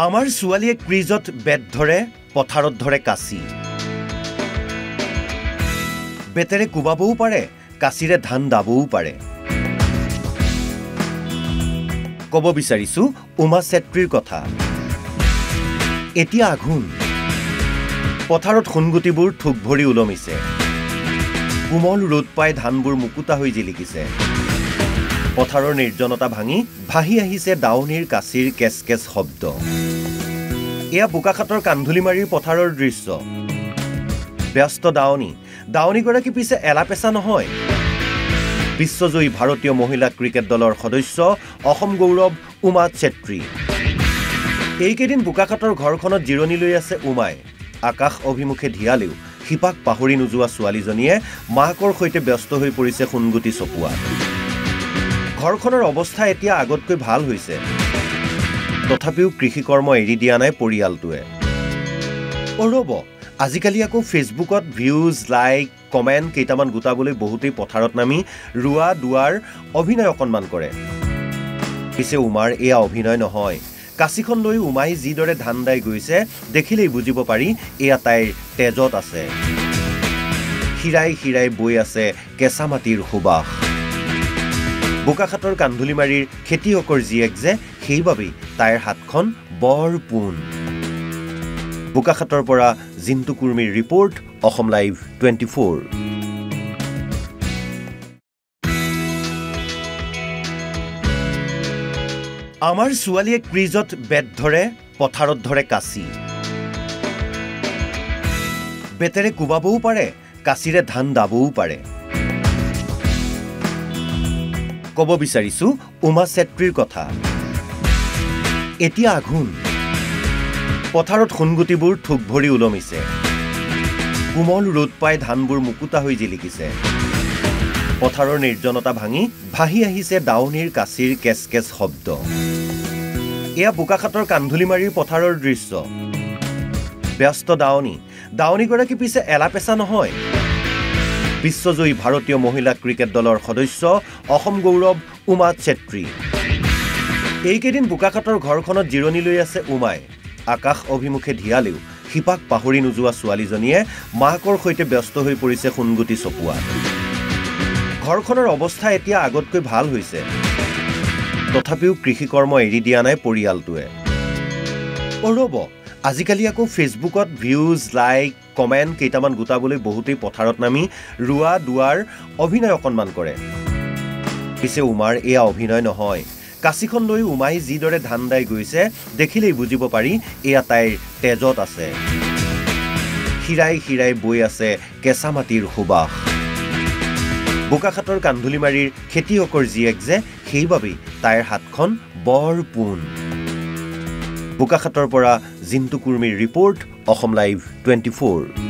আমাৰ ছোৱালীয়ে ক্ৰিজত বেট ধৰে, পথাৰত ধৰে কাচি। বেটেৰে কোবাবও পাৰে, কাচিৰে ধান দাবও পাৰে। ক'ব বিচাৰিছো উমা চেত্ৰীৰ কথা। এতিয়া আঘোণ, পথাৰত সোণগুটিবোৰ থোক ভৰি ওলমিছে। কোমল ৰ'দ পাই ধানবোৰ মুকুতা হৈ জিলিকিছে। পথাৰৰ নিৰ্জনতা ভাঙি ভাহি আহিছে দাৱনীৰ কাচিৰ কেচ কেচ শব্দ। এয়া বোকাখাটৰ কান্ধুলিমাৰীৰ পথাৰৰ দৃশ্য। ব্যস্ত দাৱনীগৰাকী পিছে এলাপেচা নহয়। বিশ্বজয়ী ভাৰতীয় মহিলা ক্ৰিকেট দলৰ সদস্য অসম গৌৰৱ উমা চেত্ৰী। এইকেইদিন বোকাখাটৰ ঘৰখনত জিৰণি লৈ আছে উমাই। আকাশ অভিমুখে ধিয়ালেও শিপাক পাহৰি নোযোৱা ছোৱালীজনীয়ে মাকৰ সৈতে ব্যস্ত হৈ পৰিছে সোণগুটি চপোৱা। ঘৰখনৰ অৱস্থা এতিয়া আগতকৈ ভাল হৈছে। তথাপিও কৃষিকৰ্ম এৰি দিয়া নাই পৰিয়ালটোৱে। ৰ'ব, আজিকালি আকৌ ফেচবুকত ভিউজ, লাইক, কমেণ্ট কেইটামান গোটাবলৈ বহুতেই পথাৰত নামি ৰোৱা দোৱাৰ অভিনয় অকণমান কৰে। পিছে উমাৰ এয়া অভিনয় নহয়। কাচিখন লৈ উমাই যিদৰে ধান দাই গৈছে দেখিলেই বুজিব পাৰি এয়া তাইৰ তেজত আছে। শিৰাই শিৰাই বৈ আছে কেঁচা মাটিৰ সুবাস। বোকাখাটৰ কান্ধুলিমাৰীৰ খেতিয়কৰ জীয়েক যে, সেইবাবেই তাইৰ হাতখন বৰ পোন। বোকাখাটৰ পৰা জিন্তু কুৰ্মীৰ ৰিপৰ্ট, অসম লাইভ 24। আমাৰ ছোৱালীয়ে ক্ৰিজত বেট ধৰে, পথাৰত ধৰে কাচি। বেটেৰে কোবাবও পাৰে, কাচিৰে ধান দাবও পাৰে। ক'ব বিচাৰিছো উমা চেত্ৰীৰ কথা। এতিয়া আঘোণ, পথাৰত সোণগুটিবোৰ থোক ভৰি ওলমিছে। কোমল ৰ'দ পাই ধানবোৰ মুকুতা হৈ জিলিকিছে। পথাৰৰ নিৰ্জনতা ভাঙি ভাহি আহিছে দাৱনীৰ কাচিৰ কেচ কেচ শব্দ। এয়া বোকাখাটৰ কান্ধুলিমাৰীৰ পথাৰৰ দৃশ্য। ব্যস্ত দাৱনীগৰাকী পিছে এলাপেচা নহয়। বিশ্বজয়ী ভাৰতীয় মহিলা ক্ৰিকেট দলৰ সদস্য অসম গৌৰৱ উমা চেত্ৰী। এইকেইদিন বোকাখাটৰ ঘৰখনত জিৰণি লৈ আছে উমাই। আকাশ অভিমুখে ধিয়ালেও শিপাক পাহৰি নোযোৱা ছোৱালীজনীয়ে মাকৰ সৈতে ব্যস্ত হৈ পৰিছে সোণগুটি চপোৱা। ঘৰখনৰ অৱস্থা এতিয়া আগতকৈ ভাল হৈছে। তথাপিও কৃষিকৰ্ম এৰি দিয়া নাই পৰিয়ালটোৱে। ৰ'ব, আজিকালি আকৌ ফেচবুকত ভিউজ, লাইক, কমেণ্ট কেইটামান গোটাবলৈ বহুতেই পথাৰত নামি ৰোৱা দোৱাৰ অভিনয় অকণমান কৰে। পিছে উমাৰ এয়া অভিনয় নহয়। কাচিখন লৈ উমাই যিদৰে ধান দাই গৈছে দেখিলেই বুজিব পাৰি এয়া তাইৰ তেজত আছে। শিৰাই শিৰাই বৈ আছে কেঁচা মাটিৰ সুবাস। বোকাখাটৰ কান্ধুলিমাৰীৰ খেতিয়কৰ জীয়েক যে, সেইবাবেই তাইৰ হাতখন বৰ পোন। বোকাখাটৰ পৰা জিন্তু কুৰ্মীৰ ৰিপৰ্ট, অসম লাইভ 24।